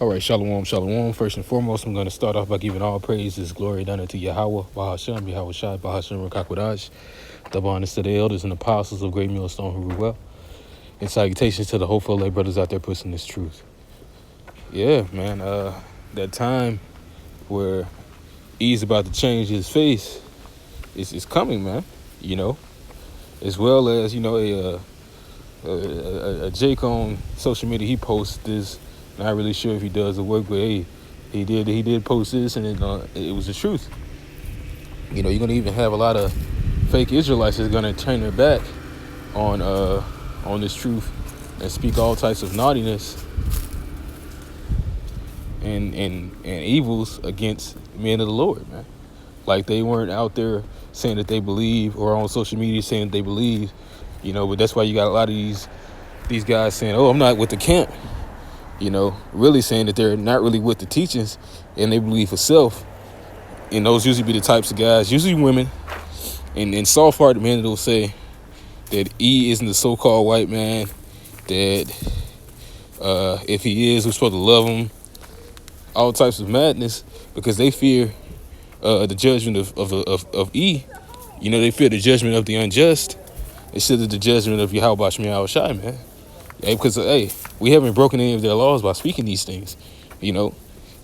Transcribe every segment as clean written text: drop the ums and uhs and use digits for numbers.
All right, shalom, shalom. First and foremost, I'm going to start off by giving all praises, glory, and honor to Yahweh, Bahashem, Yahweh Shai, Bahashem, Rakakwadash, double honors to the elders and apostles of Great Millstone who rule well, and salutations to the hopeful lay brothers out there pushing this truth. Yeah, man, that time where E's about to change his face is coming, man, you know, as well as, you know, a Jake on social media, he posts this. Not really sure if he does the work, but hey, he did post this, and it was the truth. You know, you're gonna even have a lot of fake Israelites that's gonna turn their back on this truth and speak all types of naughtiness and evils against men of the Lord, man. Like they weren't out there saying that they believe, or on social media saying that they believe, you know. But that's why you got a lot of these guys saying, "Oh, I'm not with the camp." You know, really saying that they're not really with the teachings and they believe for self. And those usually be the types of guys, usually women, and soft-hearted men that'll say that E isn't the so-called white man, that if he is, we're supposed to love him, all types of madness, because they fear the judgment of E. You know, they fear the judgment of the unjust instead of the judgment of Yahweh Shai, Shai, man. Hey, because, hey, we haven't broken any of their laws by speaking these things, you know.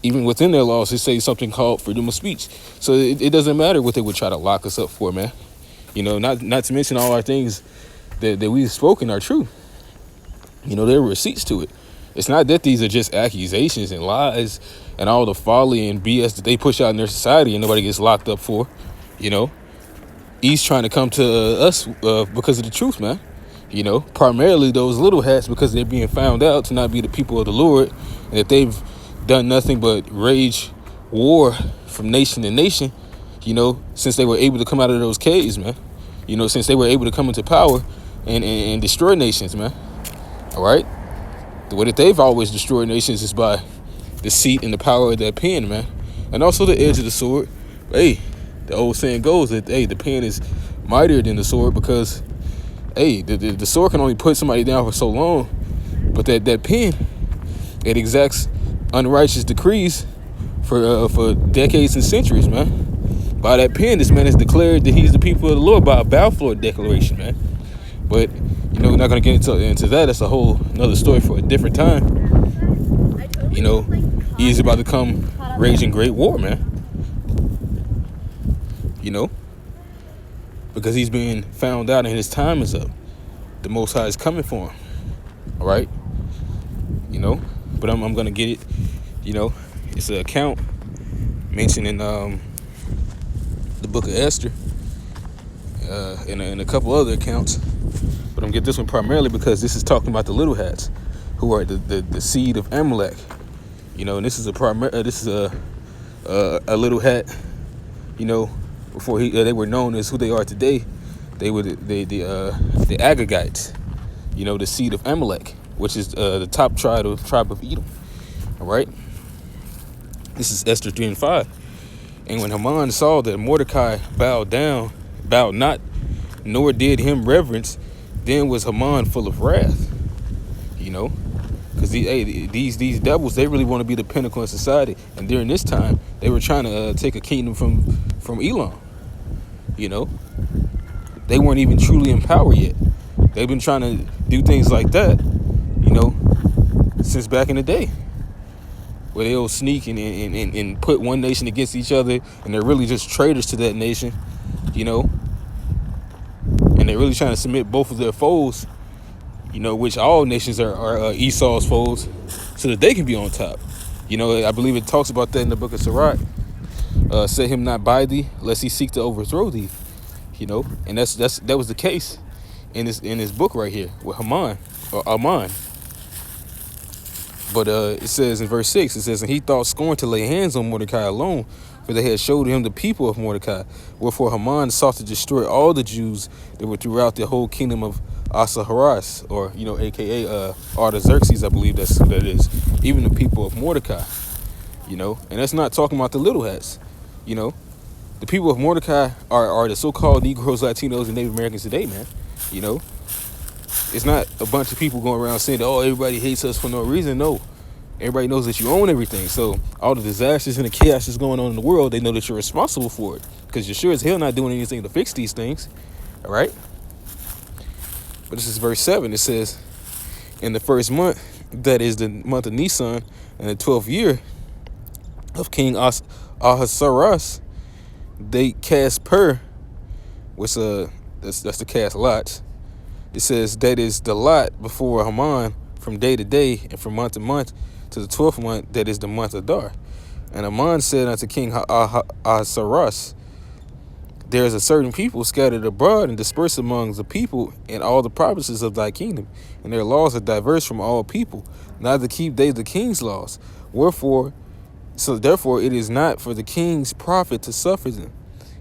Even within their laws, they say something called freedom of speech. So it doesn't matter what they would try to lock us up for, man. You know, not to mention all our things that we've spoken are true. You know, there are receipts to it. It's not that these are just accusations and lies and all the folly and BS that they push out in their society and nobody gets locked up for, you know. He's trying to come to us because of the truth, man. You know, primarily those little hats, because they're being found out to not be the people of the Lord, and that they've done nothing but rage war from nation to nation, you know, since they were able to come out of those caves, man. You know, since they were able to come into power and destroy nations, man. All right? The way that they've always destroyed nations is by the seat and the power of that pen, man. And also the edge of the sword. But, hey, the old saying goes that, hey, the pen is mightier than the sword because, hey, the sword can only put somebody down for so long, but that pen, it exacts unrighteous decrees for decades and centuries, man. By that pen, this man has declared that he's the people of the Lord by a Balfour Declaration, man. But, you know, we're not going to get into that. That's a whole another story for a different time. You know, he's about to come raging great war, man. You know? Because he's being found out and his time is up. The Most High is coming for him. All right? You know? But I'm going to get it. You know? It's an account mentioned in the book of Esther. And a couple other accounts. But I'm going to get this one primarily because this is talking about the little hats. Who are the seed of Amalek. You know? And this is a little hat. You know? Before they were known as who they are today, they were the Agagites, you know, the seed of Amalek, which is the top tribe of Edom. All right, this is Esther 3:5. And when Haman saw that Mordecai bowed not, nor did him reverence, then was Haman full of wrath. You know, because these devils, they really want to be the pinnacle in society, and during this time, they were trying to take a kingdom from Elam. You know, they weren't even truly in power yet. They've been trying to do things like that, you know, since back in the day, where they'll sneak and put one nation against each other, and they're really just traitors to that nation, you know, and they're really trying to submit both of their foes, you know, which all nations are Esau's foes, so that they can be on top. You know, I believe it talks about that in the book of Sirach. Set him not by thee, lest he seek to overthrow thee. You know, and that was the case in this book right here with Haman or Aman. But it says in verse 6, it says, and he thought scorn to lay hands on Mordecai alone, for they had showed him the people of Mordecai. Wherefore Haman sought to destroy all the Jews that were throughout the whole kingdom of Ahasuerus, or, you know, aka Artaxerxes, I believe that is, even the people of Mordecai. You know, and that's not talking about the little hats. You know, the people of Mordecai are the so-called Negroes, Latinos, and Native Americans today, man. You know, it's not a bunch of people going around saying that, oh, everybody hates us for no reason. No, Everybody knows that you own everything. So all the disasters and the chaos that's going on in the world, they know that you're responsible for it. Because you're sure as hell not doing anything to fix these things. All right? But this is verse 7. It says, in the first month, that is the month of Nisan, in the 12th year of King Ahasuerus, they cast which that's to cast lots. It says that is the lot before Haman from day to day and from month to month to the 12th month, that is the month of Dar. And Haman said unto King Ahasuerus, there is a certain people scattered abroad and dispersed among the people in all the provinces of thy kingdom, and their laws are diverse from all people, neither keep they the king's laws. Therefore it is not for the king's profit to suffer them.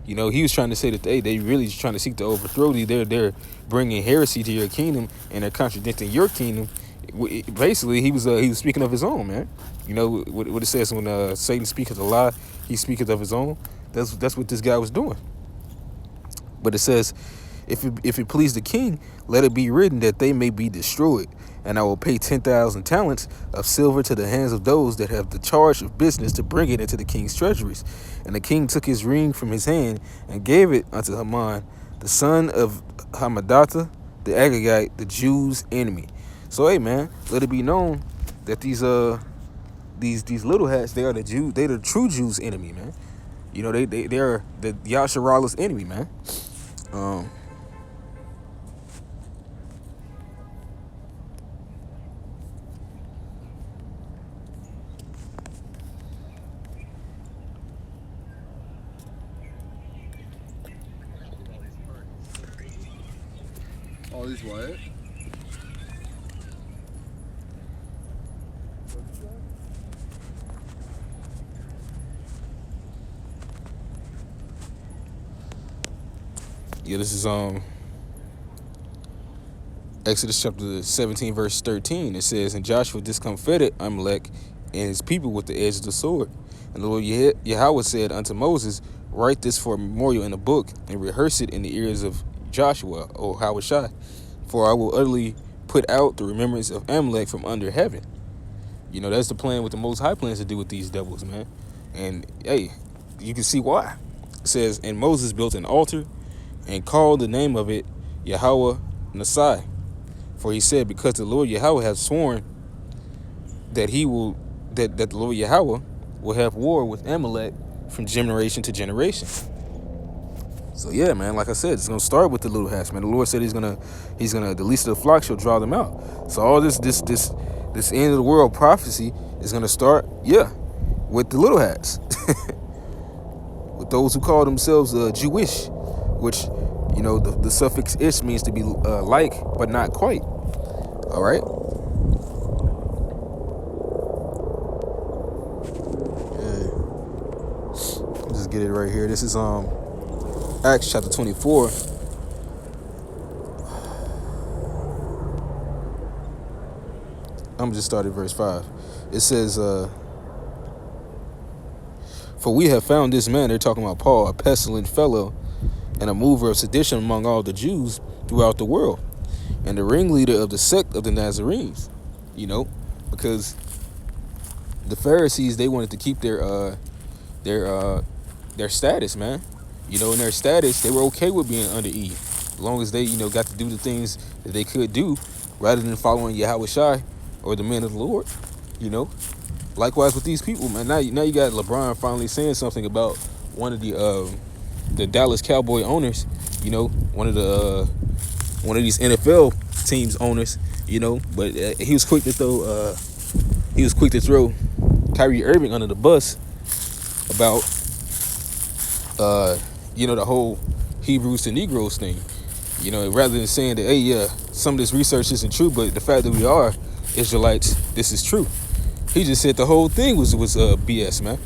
You know, he was trying to say that they really trying to seek to overthrow thee. They're bringing heresy to your kingdom, and they're contradicting your kingdom. Basically, he was speaking of his own, man. You know what it says when Satan speaketh a lie, he speaketh of his own. That's what this guy was doing. But it says, if it please the king, let it be written that they may be destroyed. And I will pay 10,000 talents of silver to the hands of those that have the charge of business to bring it into the king's treasuries. And the king took his ring from his hand and gave it unto Haman, the son of Hammedatha, the Agagite, the Jews' enemy. So, hey, man, let it be known that these little hats, they are the Jew, they the true Jews' enemy, man. You know, they are the Yasharalah's enemy, man. All these what? Yeah, this is Exodus chapter 17, verse 13. It says, and Joshua discomfited Amalek and his people with the edge of the sword. And the Lord Yahweh said unto Moses, write this for a memorial in a book, and rehearse it in the ears of Joshua, O Hawashai, for I will utterly put out the remembrance of Amalek from under heaven. You know, that's the plan, with the Most High plans to do with these devils, man. And, hey, you can see why. It says, and Moses built an altar and called the name of it Yahweh Nisai. For he said, because the Lord Yahweh has sworn that that the Lord Yahweh will have war with Amalek from generation to generation. So yeah, man, like I said, it's gonna start with the little hats, man. The Lord said he's gonna the least of the flock shall draw them out. So all this end of the world prophecy is gonna start, yeah, with the little hats. With those who call themselves Jewish, which, you know, the suffix ish means to be like, but not quite. All right. Yeah. Just get it right here. This is Acts chapter 24. I'm just starting verse 5. It says, for we have found this man, they're talking about Paul, a pestilent fellow and a mover of sedition among all the Jews throughout the world, and the ringleader of the sect of the Nazarenes. You know, because the Pharisees, they wanted to keep their status, man. You know, in their status, they were okay with being under Eve, as long as they, you know, got to do the things that they could do, rather than following Yahweh Shai or the men of the Lord. You know, likewise with these people, man. Now you got LeBron finally saying something about one of the Dallas Cowboy owners. You know, one of these NFL teams owners. You know, but he was quick to throw Kyrie Irving under the bus about you know, the whole Hebrews to Negroes thing. You know, rather than saying that, hey, yeah, some of this research isn't true, but the fact that we are Israelites, this is true. He just said the whole thing was BS, man.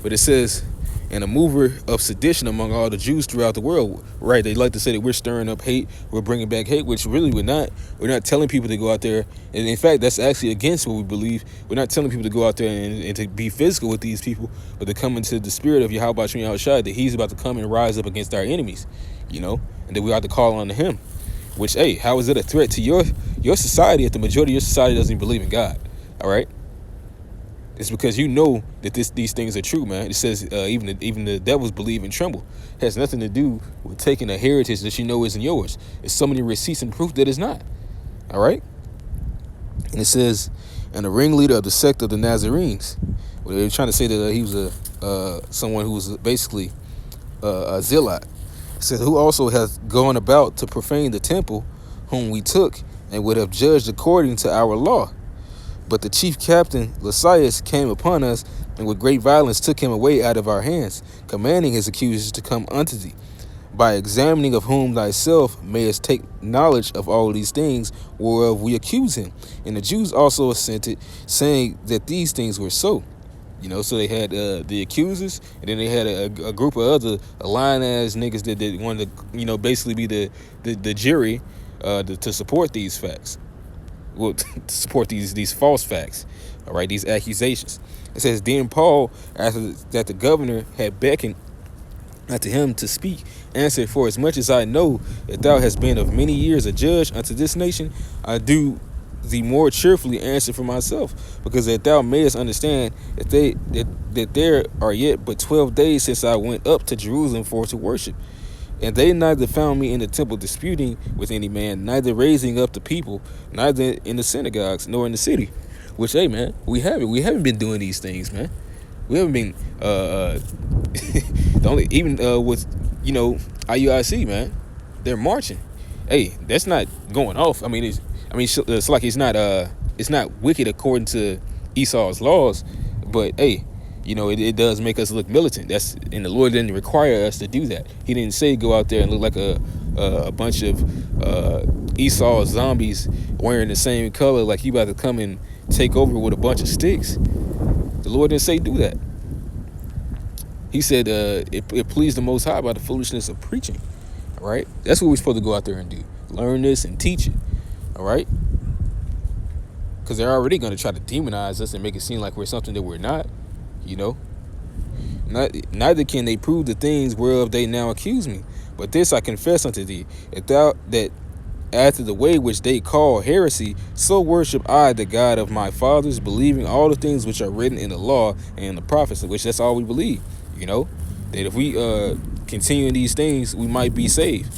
But it says, and a mover of sedition among all the Jews throughout the world. Right, they like to say that we're stirring up hate, we're bringing back hate, which really we're not. We're not telling people to go out there, and in fact, that's actually against what we believe. We're not telling people to go out there and to be physical with these people, but to come into the spirit of Yahweh Shai, that he's about to come and rise up against our enemies, you know, and that we ought to call on him. Which, hey, how is it a threat to your society, if the majority of your society doesn't even believe in God, all right, it's because you know that these things are true, man. It says even the devils believe and tremble. It has nothing to do with taking a heritage that you know isn't yours. It's so many receipts and proof that it's not. All right. And it says, and the ringleader of the sect of the Nazarenes. Well, they were trying to say that he was someone who was basically a zealot. It says, who also hath gone about to profane the temple, whom we took and would have judged according to our law. But the chief captain, Lysias, came upon us, and with great violence took him away out of our hands, commanding his accusers to come unto thee, by examining of whom thyself mayest take knowledge of all these things, whereof we accuse him. And the Jews also assented, saying that these things were so. You know, so they had the accusers, and then they had a group of other lying-ass niggas that wanted to, you know, basically be the jury to support these facts. Well, to support these false facts, all right, these accusations. It says, then Paul, after that the governor had beckoned unto him to speak, answered, for as much as I know that thou hast been of many years a judge unto this nation, I do thee more cheerfully answer for myself, because that thou mayest understand that there are yet but 12 days since I went up to Jerusalem for to worship. And they neither found me in the temple disputing with any man, neither raising up the people, neither in the synagogues, nor in the city. Which, hey, man, we haven't been doing these things, man. We haven't been the only, even with, you know, IUIC, man, they're marching. Hey, that's not going off. I mean, it's like it's not wicked according to Esau's laws, but hey, you know, it does make us look militant. And the Lord didn't require us to do that. He didn't say go out there and look like a bunch of Esau zombies wearing the same color, like you about to come and take over with a bunch of sticks. The Lord didn't say do that. He said it pleased the Most High by the foolishness of preaching. All right, that's what we're supposed to go out there and do. Learn this and teach it. All right, because they're already going to try to demonize us and make it seem like we're something that we're not. You know, neither can they prove the things whereof they now accuse me. But this I confess unto thee, that after the way which they call heresy, so worship I the God of my fathers, believing all the things which are written in the law and in the prophets, which that's all we believe. You know, that if we continue in these things, we might be saved.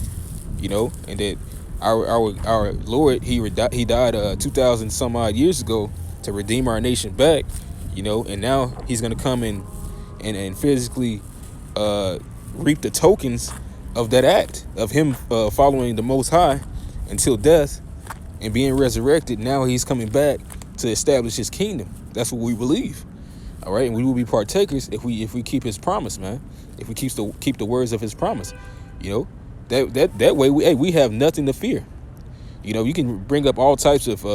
You know, and that our Lord, he died 2,000 some odd years ago to redeem our nation back. You know, and now he's going to come in and physically reap the tokens of that act of him following the Most High until death and being resurrected. Now he's coming back to establish his kingdom. That's what we believe. All right, and we will be partakers if we keep his promise, man. If we keep the words of his promise, you know, that way we have nothing to fear. You know, you can bring up all types of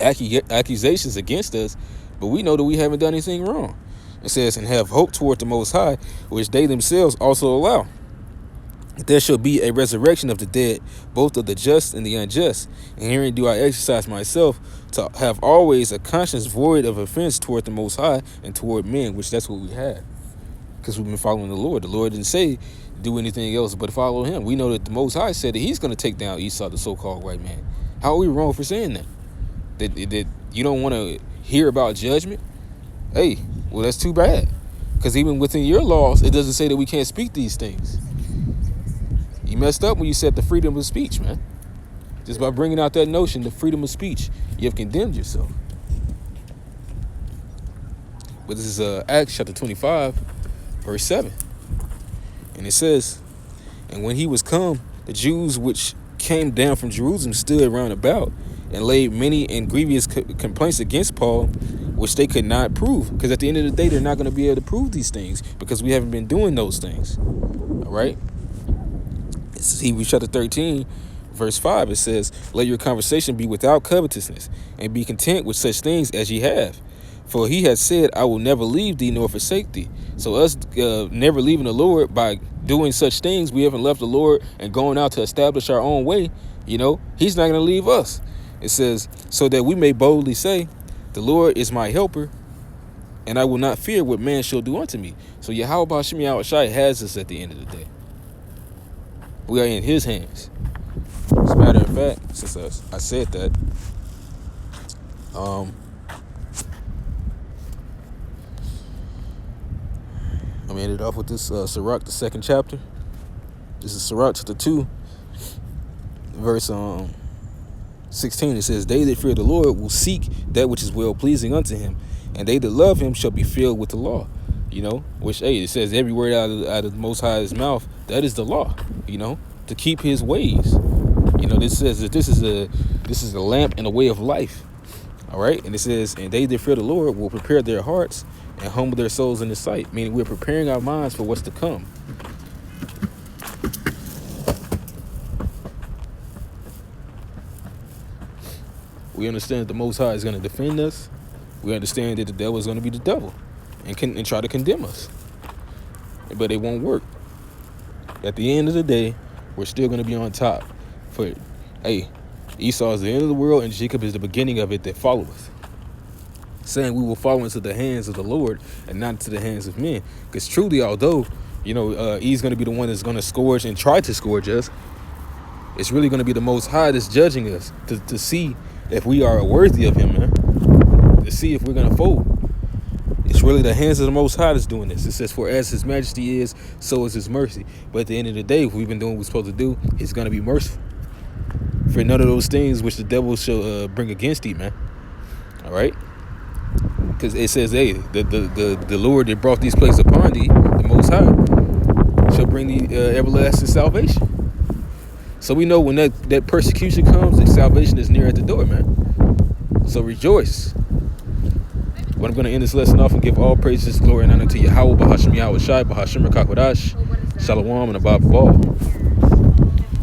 accusations against us, but we know that we haven't done anything wrong. It says, and have hope toward the Most High, which they themselves also allow. There shall be a resurrection of the dead, both of the just and the unjust. And herein do I exercise myself to have always a conscience void of offense toward the Most High and toward men, which that's what we have. Because we've been following the Lord. The Lord didn't say do anything else but follow him. We know that the Most High said that he's going to take down Esau, the so-called white man. How are we wrong for saying that? That you don't want to hear about judgment? Hey, well, that's too bad. Because even within your laws, it doesn't say that we can't speak these things. You messed up when you said the freedom of speech, man. Just by bringing out that notion, the freedom of speech, you have condemned yourself. But this is Acts chapter 25, verse 7. And it says, and when he was come, the Jews which came down from Jerusalem stood round about and laid many and grievous complaints against Paul, which they could not prove. Because at the end of the day, they're not going to be able to prove these things because we haven't been doing those things. All right? It's Hebrews chapter 13, verse 5. It says, let your conversation be without covetousness, and be content with such things as ye have. For he has said, I will never leave thee nor forsake thee. So us never leaving the Lord by doing such things, we haven't left the Lord and going out to establish our own way. You know, he's not going to leave us. It says, so that we may boldly say, the Lord is my helper, and I will not fear what man shall do unto me. So Yahweh Shem Yahushai has us at the end of the day. We are in his hands. As a matter of fact, since I said that, I'm gonna end it off with this Sirach, the second chapter. This is Sirach chapter 2, verse 16. It says, "They that fear the Lord will seek that which is well pleasing unto him, and they that love him shall be filled with the law." You know, which it says every word out of the Most High's mouth, that is the law. You know, to keep his ways. You know, this says that this is a lamp and a way of life. All right, and it says, "And they that fear the Lord will prepare their hearts and humble their souls in His sight." Meaning, we're preparing our minds for what's to come. We understand that the Most High is going to defend us. We understand that the devil is going to be the devil and try to condemn us. But it won't work. At the end of the day, we're still going to be on top. For, Esau is the end of the world and Jacob is the beginning of it that followeth. Saying we will fall into the hands of the Lord and not into the hands of men. Because truly, although, he's going to be the one that's going to scourge and try to scourge us, it's really going to be the Most High that's judging us to see if we are worthy of him, man. To see if we're going to fold. It's really the hands of the Most High that's doing this. It says, "For as his majesty is, so is his mercy." But at the end of the day, if we've been doing what we're supposed to do, it's going to be merciful. For none of those things which the devil shall bring against thee, man. All right? Because it says, the Lord that brought these plagues upon thee, the Most High, shall bring thee everlasting salvation. So we know when that persecution comes, that salvation is near at the door, man. So rejoice. But I'm going to end this lesson off and give all praises, glory, and honor to Yahweh, Bahasham Yahweh Shai, Bahasham Rakakwadash, Shalom, and Abba Ball.